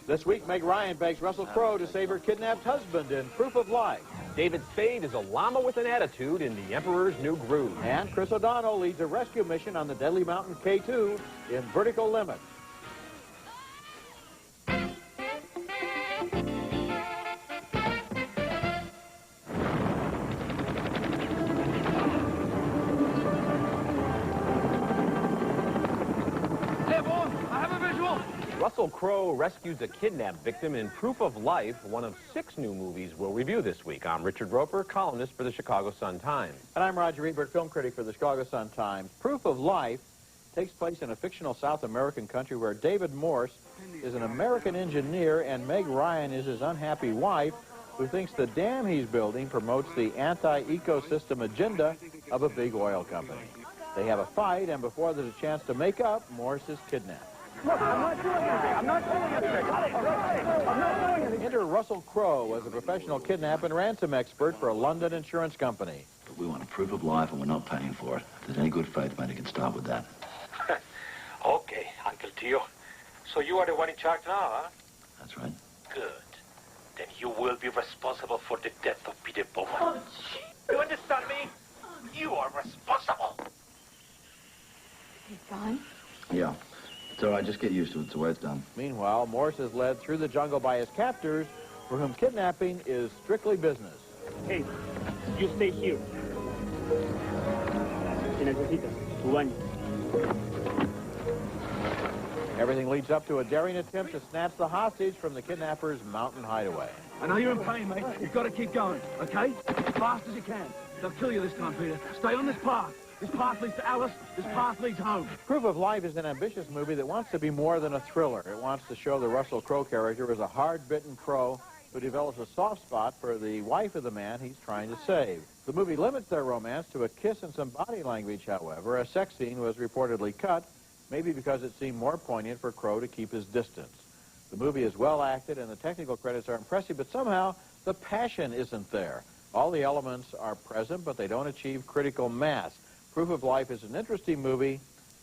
This week, Meg Ryan begs Russell Crowe to save her kidnapped husband in Proof of Life. David Spade is a llama with an attitude in The Emperor's New Groove. And Chris O'Donnell leads a rescue mission on the Deadly Mountain K2 in Vertical Limit. Russell Crowe rescues a kidnapped victim in Proof of Life, one of 6 new movies we'll review this week. I'm Richard Roeper, columnist for the Chicago Sun-Times. And I'm Roger Ebert, film critic for the Chicago Sun-Times. Proof of Life takes place in a fictional South American country where David Morse is an American engineer and Meg Ryan is his unhappy wife who thinks the dam he's building promotes the anti-ecosystem agenda of a big oil company. They have a fight, and before there's a chance to make up, Morse is kidnapped. Look, I'm not doing anything. I'm not doing anything. I'm not doing anything. Enter Russell Crowe as a professional kidnap and ransom expert for a London insurance company. But we want a proof of life and we're not paying for it. If there's any good faith, maybe can start with that. Okay, Uncle Tio. So you are the one in charge now, huh? That's right. Good. Then you will be responsible for the death of Peter Bowman. Oh, gee. You understand me? You are responsible. He's gone? Yeah. It's all right, just get used to it. It's the way it's done. Meanwhile, Morse is led through the jungle by his captors, for whom kidnapping is strictly business. Hey, you stay here. Everything leads up to a daring attempt to snatch the hostage from the kidnapper's mountain hideaway. I know you're in pain, mate. You've got to keep going, okay? As fast as you can. They'll kill you this time, Peter. Stay on this path. This path leads to Alice. This path leads home. Proof of Life is an ambitious movie that wants to be more than a thriller. It wants to show the Russell Crowe character as a hard-bitten pro who develops a soft spot for the wife of the man he's trying to save. The movie limits their romance to a kiss and some body language, however. A sex scene was reportedly cut, maybe because it seemed more poignant for Crowe to keep his distance. The movie is well acted and the technical credits are impressive, but somehow the passion isn't there. All the elements are present, but they don't achieve critical mass. Proof of Life is an interesting movie,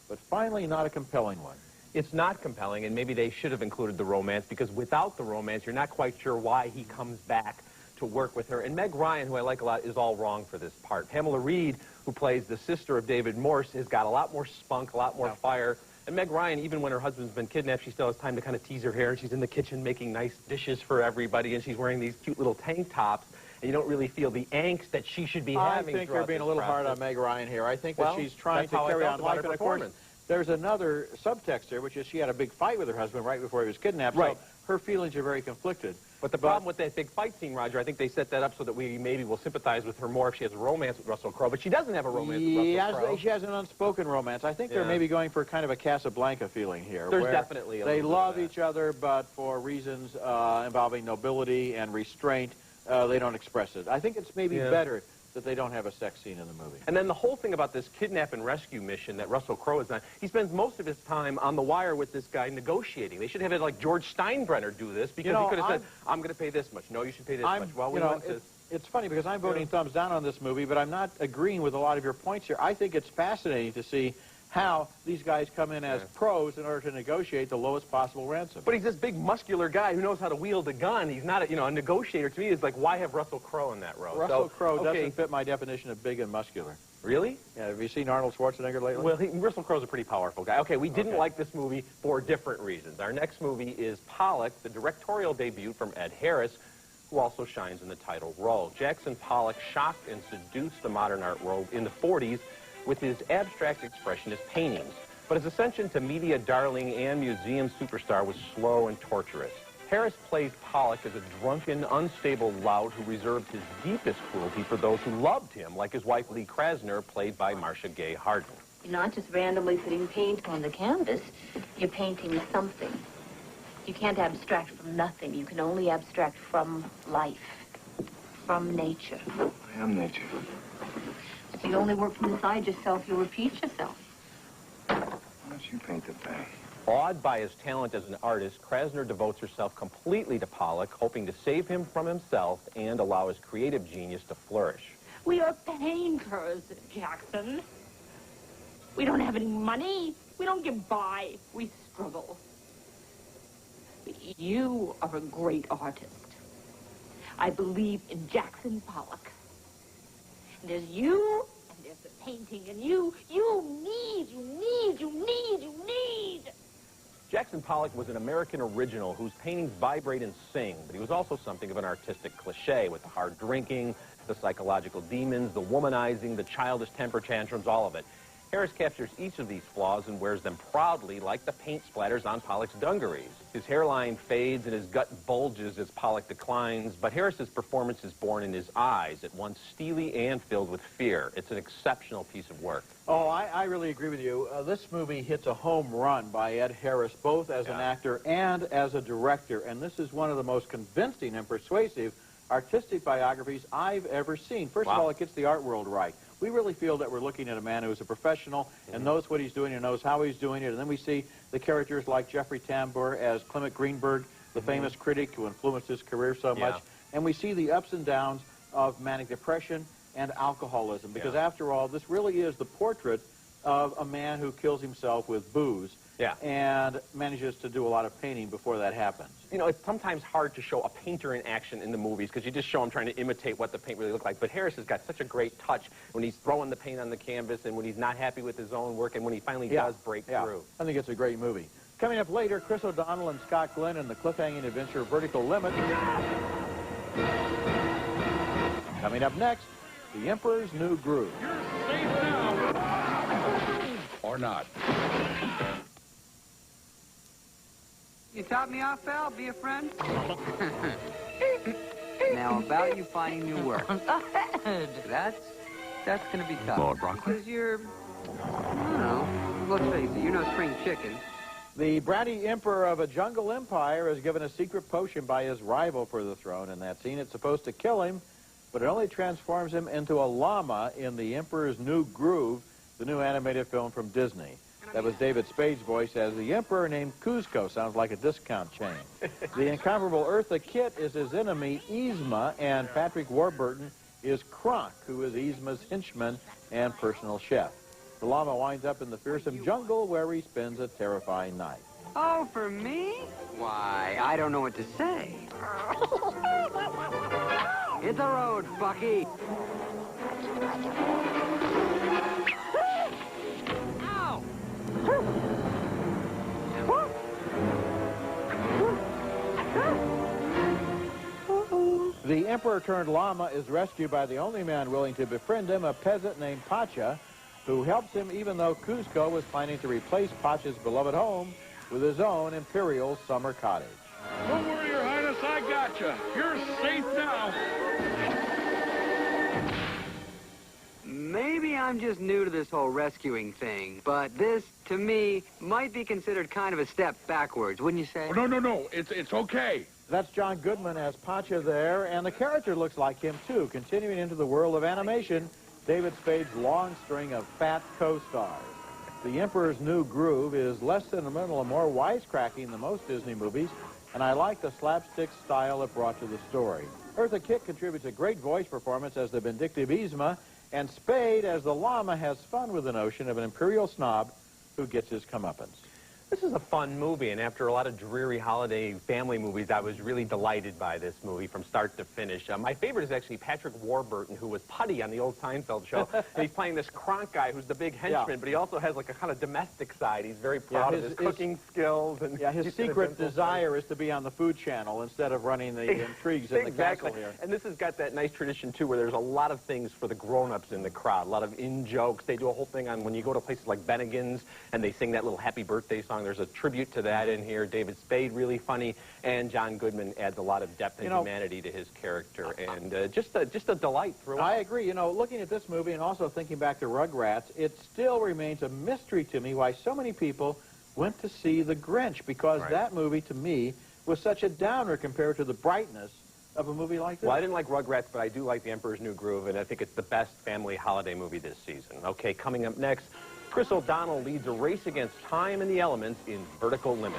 but finally not a compelling one. It's not compelling, and maybe they should have included the romance, because without the romance, you're not quite sure why he comes back to work with her. And Meg Ryan, who I like a lot, is all wrong for this part. Pamela Reed, who plays the sister of David Morse, has got a lot more spunk, a lot more fire. And Meg Ryan, even when her husband's been kidnapped, she still has time to kind of tease her hair, and she's in the kitchen making nice dishes for everybody, and she's wearing these cute little tank tops. And you don't really feel the angst that she should be having. I think you're being a little hard on Meg Ryan here. I think that she's trying to carry on life, and of course, there's another subtext there, which is she had a big fight with her husband right before he was kidnapped. Right. So her feelings are very conflicted. But the problem with that big fight scene, Roger, I think they set that up so that we maybe will sympathize with her more if she has a romance with Russell Crowe. But she doesn't have a romance with Russell Crowe. She has an unspoken romance. I think they're maybe going for kind of a Casablanca feeling here. There's definitely a they love each other, but for reasons involving nobility and restraint, they don't express it. I think it's maybe better that they don't have a sex scene in the movie. And then the whole thing about this kidnap and rescue mission that Russell Crowe has done, he spends most of his time on the wire with this guy negotiating. They should have had like George Steinbrenner do this, because he could have said, I'm going to pay this much. No, you should pay this much. Well, it's funny because I'm voting thumbs down on this movie, but I'm not agreeing with a lot of your points here. I think it's fascinating to see how these guys come in as pros in order to negotiate the lowest possible ransom. But he's this big muscular guy who knows how to wield a gun. He's not a negotiator. To me, it's like, why have Russell Crowe in that role? Russell Crowe doesn't fit my definition of big and muscular. Really? Yeah, have you seen Arnold Schwarzenegger lately? Well, Russell Crowe's a pretty powerful guy. Okay, we didn't like this movie for different reasons. Our next movie is Pollock, the directorial debut from Ed Harris, who also shines in the title role. Jackson Pollock shocked and seduced the modern art world in the 40s with his abstract expressionist paintings. But his ascension to media darling and museum superstar was slow and torturous. Harris plays Pollock as a drunken, unstable lout who reserved his deepest cruelty for those who loved him, like his wife Lee Krasner, played by Marcia Gay Harden. You're not just randomly putting paint on the canvas, you're painting something. You can't abstract from nothing. You can only abstract from life, from nature. I am nature. If you only work from inside yourself, you'll repeat yourself. Why don't you paint the bay? Awed by his talent as an artist, Krasner devotes herself completely to Pollock, hoping to save him from himself and allow his creative genius to flourish. We are painters, Jackson. We don't have any money. We don't get by. We struggle. You are a great artist. I believe in Jackson Pollock. And there's you, and there's the painting, and you need. Jackson Pollock was an American original whose paintings vibrate and sing, but he was also something of an artistic cliche with the hard drinking, the psychological demons, the womanizing, the childish temper tantrums, all of it. Harris captures each of these flaws and wears them proudly like the paint splatters on Pollock's dungarees. His hairline fades and his gut bulges as Pollock declines, but Harris's performance is born in his eyes, at once steely and filled with fear. It's an exceptional piece of work. Oh, I really agree with you. This movie hits a home run by Ed Harris, both as an actor and as a director, and this is one of the most convincing and persuasive artistic biographies I've ever seen. First of all, it gets the art world right. We really feel that we're looking at a man who is a professional and knows what he's doing and knows how he's doing it. And then we see the characters like Jeffrey Tambor as Clement Greenberg, the famous critic who influenced his career so much. And we see the ups and downs of manic depression and alcoholism. Because after all, this really is the portrait of a man who kills himself with booze and manages to do a lot of painting before that happens. You know, it's sometimes hard to show a painter in action in the movies because you just show him trying to imitate what the paint really looked like. But Harris has got such a great touch when he's throwing the paint on the canvas and when he's not happy with his own work and when he finally does break through. I think it's a great movie. Coming up later, Chris O'Donnell and Scott Glenn in the cliffhanging adventure Vertical Limit. Coming up next, The Emperor's New Groove. You're safe now. Or not. You top me off, pal? Be a friend? Now, about you finding new work. That's going to be tough. Lord Broccoli? Because you're, I don't know, let's face it, you're no spring chicken. The bratty emperor of a jungle empire is given a secret potion by his rival for the throne. In that scene, it's supposed to kill him, but it only transforms him into a llama in The Emperor's New Groove, the new animated film from Disney. That was David Spade's voice as the emperor named Kuzco. Sounds like a discount chain. The incomparable Eartha Kitt is his enemy, Yzma, and Patrick Warburton is Kronk, who is Yzma's henchman and personal chef. The llama winds up in the fearsome jungle where he spends a terrifying night. Oh, for me? Why, I don't know what to say. Hit the road, Bucky. The emperor-turned-llama is rescued by the only man willing to befriend him, a peasant named Pacha, who helps him even though Kuzco was planning to replace Pacha's beloved home with his own imperial summer cottage. Don't worry, Your Highness, I gotcha. You're safe now. Maybe I'm just new to this whole rescuing thing, but this, to me, might be considered kind of a step backwards, wouldn't you say? Oh, no. It's okay. That's John Goodman as Pacha there, and the character looks like him, too. Continuing into the world of animation, David Spade's long string of fat co-stars. The Emperor's New Groove is less sentimental and more wisecracking than most Disney movies, and I like the slapstick style it brought to the story. Eartha Kitt contributes a great voice performance as the vindictive Yzma, and Spade as the llama has fun with the notion of an imperial snob who gets his comeuppance. This is a fun movie, and after a lot of dreary holiday family movies, I was really delighted by this movie from start to finish. My favorite is actually Patrick Warburton, who was Putty on the old Seinfeld show, and he's playing this Kronk guy who's the big henchman, but he also has like a kind of domestic side. He's very proud of his cooking skills. And his secret desire is to be on the Food Channel instead of running the intrigues in the castle here. And this has got that nice tradition, too, where there's a lot of things for the grown-ups in the crowd, a lot of in-jokes. They do a whole thing on when you go to places like Bennigan's, and they sing that little happy birthday song. There's a tribute to that in here. David Spade, really funny, and John Goodman adds a lot of depth and humanity to his character, and just a delight throughout. I agree. You know, looking at this movie and also thinking back to Rugrats, it still remains a mystery to me why so many people went to see The Grinch, because that movie, to me, was such a downer compared to the brightness of a movie like this. Well, I didn't like Rugrats, but I do like The Emperor's New Groove, and I think it's the best family holiday movie this season. Okay, coming up next, Chris O'Donnell leads a race against time and the elements in Vertical Limit.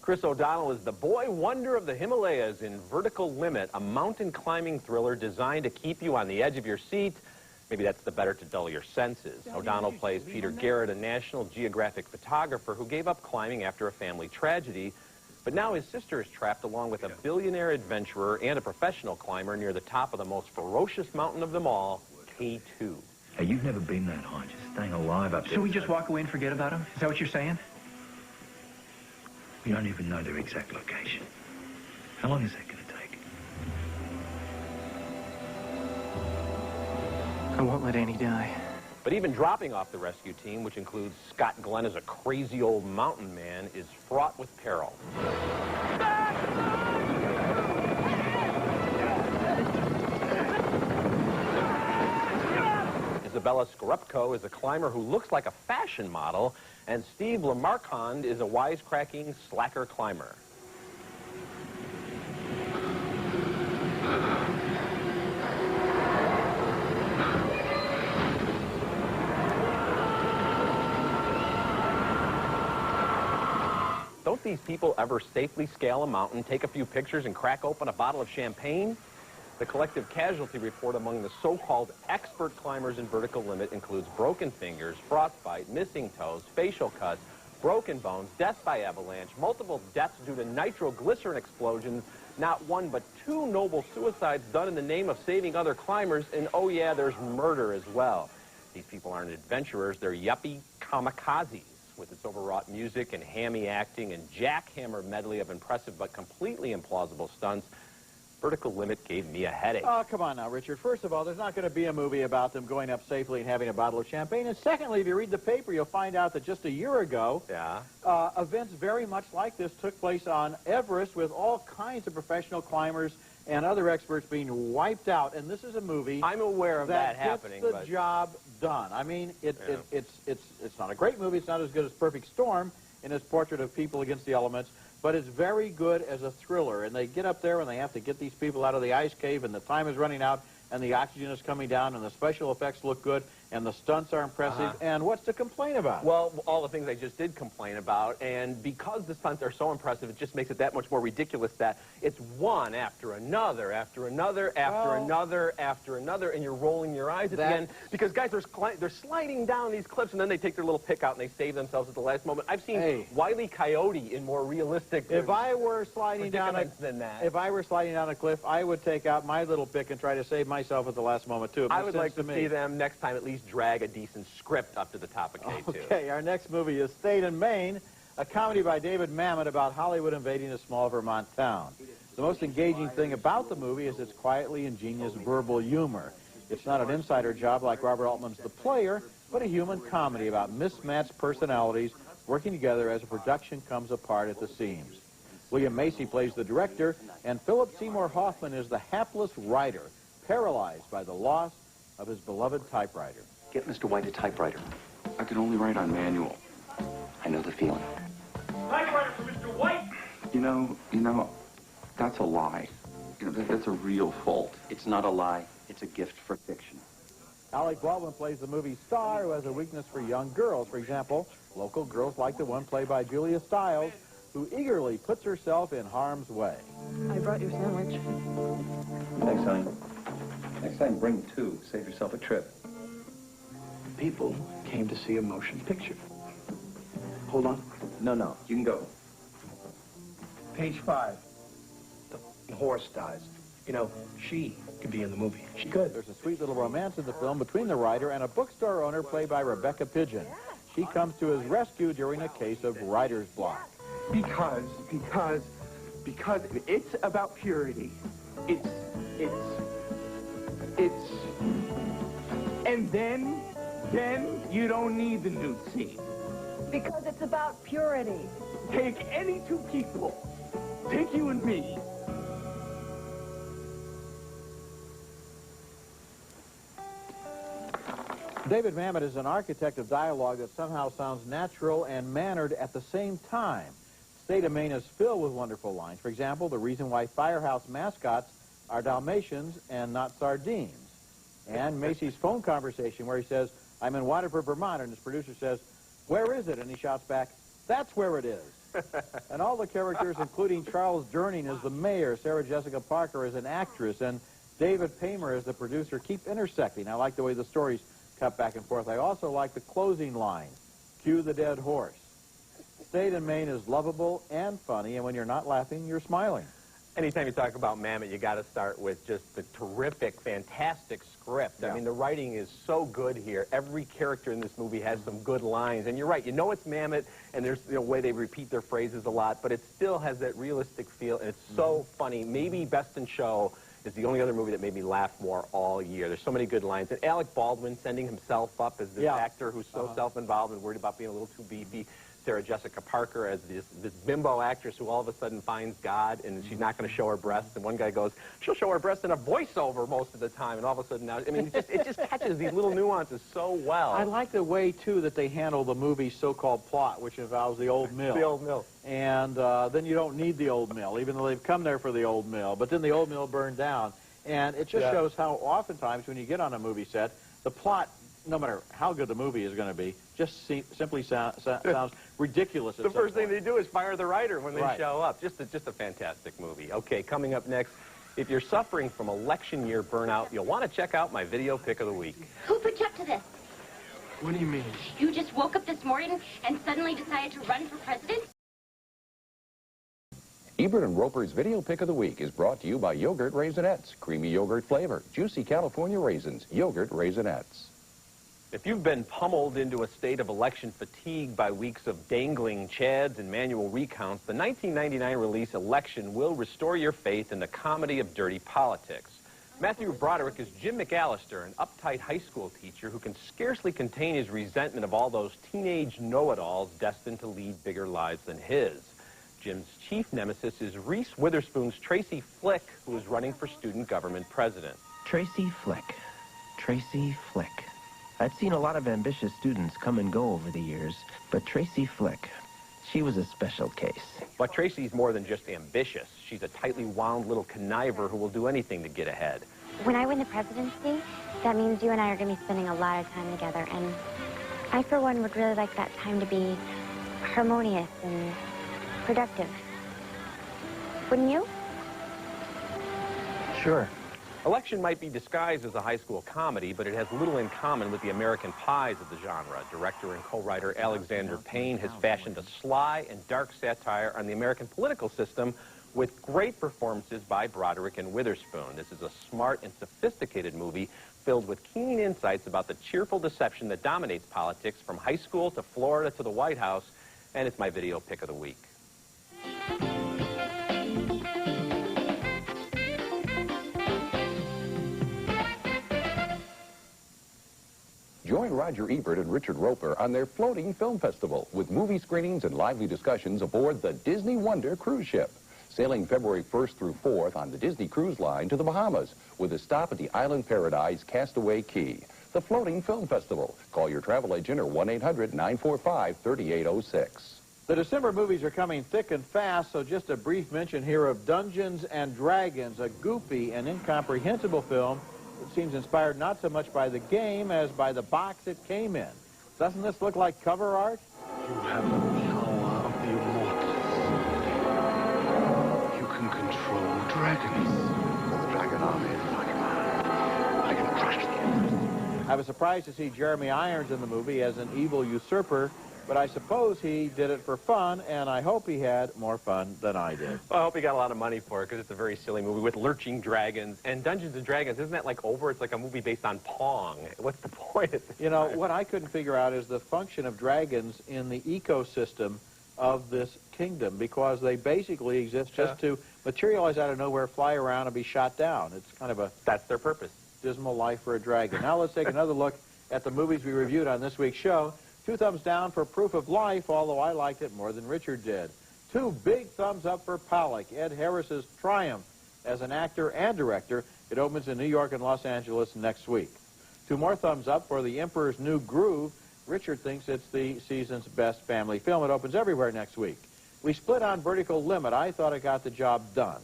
Chris O'Donnell is the boy wonder of the Himalayas in Vertical Limit, a mountain climbing thriller designed to keep you on the edge of your seat. Maybe that's the better to dull your senses. O'Donnell plays Peter Garrett, a National Geographic photographer who gave up climbing after a family tragedy. But now his sister is trapped along with a billionaire adventurer and a professional climber near the top of the most ferocious mountain of them all, K2. Hey, you've never been that high, just staying alive up there. So we just walk away and forget about him? Is that what you're saying? We don't even know their exact location. How long is that going to take? I won't let Annie die. But even dropping off the rescue team, which includes Scott Glenn as a crazy old mountain man, is fraught with peril. Isabella Scorupco is a climber who looks like a fashion model, and Steve Lamarquand is a wisecracking slacker climber. Don't these people ever safely scale a mountain, take a few pictures, and crack open a bottle of champagne? The collective casualty report among the so-called expert climbers in Vertical Limit includes broken fingers, frostbite, missing toes, facial cuts, broken bones, death by avalanche, multiple deaths due to nitroglycerin explosions, not one but two noble suicides done in the name of saving other climbers, and oh yeah, there's murder as well. These people aren't adventurers, they're yuppie kamikazes. With its overwrought music and hammy acting and jackhammer medley of impressive but completely implausible stunts, Vertical Limit gave me a headache. Oh, come on now, Richard. First of all, there's not going to be a movie about them going up safely and having a bottle of champagne. And secondly, if you read the paper, you'll find out that just a year ago, events very much like this took place on Everest with all kinds of professional climbers and other experts being wiped out. And this is a movie I'm aware of that happening, gets the job done. I mean, it's not a great movie. It's not as good as Perfect Storm in its portrait of people against the elements. But it's very good as a thriller, and they get up there and they have to get these people out of the ice cave, and the time is running out, and the oxygen is coming down, and the special effects look good, and the stunts are impressive, and what's to complain about? Well, all the things I just did complain about, and because the stunts are so impressive, it just makes it that much more ridiculous that it's one after another, after another, after another, after another, and you're rolling your eyes at the end, because guys, they're sliding down these cliffs, and then they take their little pick out, and they save themselves at the last moment. I've seen Wile E. Coyote in more realistic if I were sliding down if I were sliding down a cliff, I would take out my little pick and try to save myself at the last moment, too. I would like to see them next time at least drag a decent script up to the top of K2. Okay, our next movie is State and Maine, a comedy by David Mamet about Hollywood invading a small Vermont town. The most engaging thing about the movie is its quietly ingenious verbal humor. It's not an insider job like Robert Altman's The Player, but a human comedy about mismatched personalities working together as a production comes apart at the seams. William Macy plays the director, and Philip Seymour Hoffman is the hapless writer, paralyzed by the loss of his beloved typewriter. Get Mr. White a typewriter. I can only write on manual. I know the feeling. Typewriter for Mr. White! You know, that's a lie. You know, that's a real fault. It's not a lie. It's a gift for fiction. Alec Baldwin plays the movie star who has a weakness for young girls. For example, local girls like the one played by Julia Stiles, who eagerly puts herself in harm's way. I brought your sandwich. Thanks, honey. Next time, bring two. Save yourself a trip. People came to see a motion picture. Hold on. No. You can go. Page 5. The horse dies. You know, she could be in the movie. She could. There's a sweet little romance in the film between the writer and a bookstore owner played by Rebecca Pidgeon. She comes to his rescue during a case of writer's block. Because it's about purity. And then you don't need the nude scene. Because it's about purity. Take any two people. Take you and me. David Mamet is an architect of dialogue that somehow sounds natural and mannered at the same time. State of Maine is filled with wonderful lines. For example, the reason why Firehouse mascots are Dalmatians and not sardines. And Macy's phone conversation where he says, "I'm in Waterford, Vermont," and his producer says, "Where is it?" And he shouts back, "That's where it is." And all the characters, including Charles Durning as the mayor, Sarah Jessica Parker as an actress, and David Paymer as the producer, keep intersecting. I like the way the stories cut back and forth. I also like the closing line, cue the dead horse. State and Maine is lovable and funny, and when you're not laughing, you're smiling. Anytime you talk about Mamet, you got to start with just the terrific, fantastic script. Yeah. I mean, the writing is so good here. Every character in this movie has some good lines. And you're right, you know it's Mamet, and there's the way they repeat their phrases a lot, but it still has that realistic feel, and it's so funny. Maybe Best in Show is the only other movie that made me laugh more all year. There's so many good lines. And Alec Baldwin sending himself up as this actor who's so self-involved and worried about being a little too beefy. Sarah Jessica Parker as this bimbo actress who all of a sudden finds God, and she's not going to show her breasts. And one guy goes, she'll show her breasts in a voiceover most of the time. And all of a sudden now, I mean, it just catches these little nuances so well. I like the way, too, that they handle the movie's so-called plot, which involves the old mill. The old mill. And then you don't need the old mill, even though they've come there for the old mill. But then the old mill burned down. And it just shows how oftentimes when you get on a movie set, the plot, no matter how good the movie is going to be, just simply sounds ridiculous. The first thing they do is fire the writer when they show up. Just a fantastic movie. Okay, coming up next, if you're suffering from election year burnout, you'll want to check out my video pick of the week. Who put you up to this? What do you mean? You just woke up this morning and suddenly decided to run for president? Ebert and Roeper's Video Pick of the Week is brought to you by Yogurt Raisinets. Creamy yogurt flavor, juicy California raisins, Yogurt Raisinets. If you've been pummeled into a state of election fatigue by weeks of dangling chads and manual recounts, the 1999 release Election will restore your faith in the comedy of dirty politics. Matthew Broderick is Jim McAllister, an uptight high school teacher who can scarcely contain his resentment of all those teenage know-it-alls destined to lead bigger lives than his. Jim's chief nemesis is Reese Witherspoon's Tracy Flick, who is running for student government president. Tracy Flick. Tracy Flick. I've seen a lot of ambitious students come and go over the years, but Tracy Flick, she was a special case. But Tracy's more than just ambitious. She's a tightly wound little conniver who will do anything to get ahead. When I win the presidency, that means you and I are going to be spending a lot of time together, and I, for one, would really like that time to be harmonious and productive. Wouldn't you? Sure. Election might be disguised as a high school comedy, but it has little in common with the American Pies of the genre. Director and co-writer Alexander Payne has fashioned a sly and dark satire on the American political system with great performances by Broderick and Witherspoon. This is a smart and sophisticated movie filled with keen insights about the cheerful deception that dominates politics from high school to Florida to the White House, and it's my video pick of the week. Join Roger Ebert and Richard Roeper on their floating film festival with movie screenings and lively discussions aboard the Disney Wonder cruise ship. Sailing February 1st through 4th on the Disney Cruise Line to the Bahamas with a stop at the island paradise Castaway Cay. The Floating Film Festival. Call your travel agent or 1-800-945-3806. The December movies are coming thick and fast, so just a brief mention here of Dungeons and Dragons, a goofy and incomprehensible film that seems inspired not so much by the game as by the box it came in. Doesn't this look like cover art? You have the power of the immortals. You can control dragons. The dragon army is like mine. I can crush them. I was surprised to see Jeremy Irons in the movie as an evil usurper, but I suppose he did it for fun, and I hope he had more fun than I did. Well, I hope he got a lot of money for it, because it's a very silly movie with lurching dragons. And Dungeons & Dragons, isn't that like over? It's like a movie based on Pong. What's the point? You know, what I couldn't figure out is the function of dragons in the ecosystem of this kingdom, because they basically exist just to materialize out of nowhere, fly around, and be shot down. It's kind of a... That's their purpose. Dismal life for a dragon. Now let's take another look at the movies we reviewed on this week's show. 2 thumbs down for Proof of Life, although I liked it more than Richard did. 2 big thumbs up for Pollock, Ed Harris's triumph as an actor and director. It opens in New York and Los Angeles next week. 2 more thumbs up for The Emperor's New Groove. Richard thinks it's the season's best family film. It opens everywhere next week. We split on Vertical Limit. I thought it got the job done.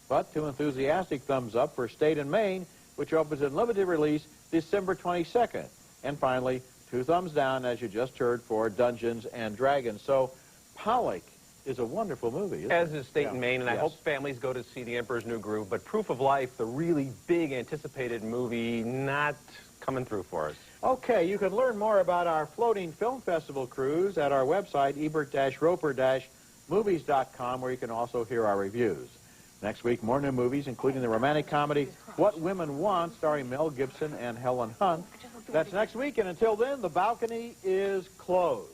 But 2 enthusiastic thumbs up for State and Maine, which opens in limited release December 22nd. And finally, 2 thumbs down, as you just heard, for Dungeons and Dragons. So Pollock is a wonderful movie, isn't As it? is State and Maine, and I hope families go to see The Emperor's New Groove. But Proof of Life, the really big anticipated movie, not coming through for us. Okay, you can learn more about our floating film festival cruise at our website, ebert-roeper-movies.com, where you can also hear our reviews. Next week, more new movies, including the romantic comedy What Women Want, starring Mel Gibson and Helen Hunt. That's next week, and until then, the balcony is closed.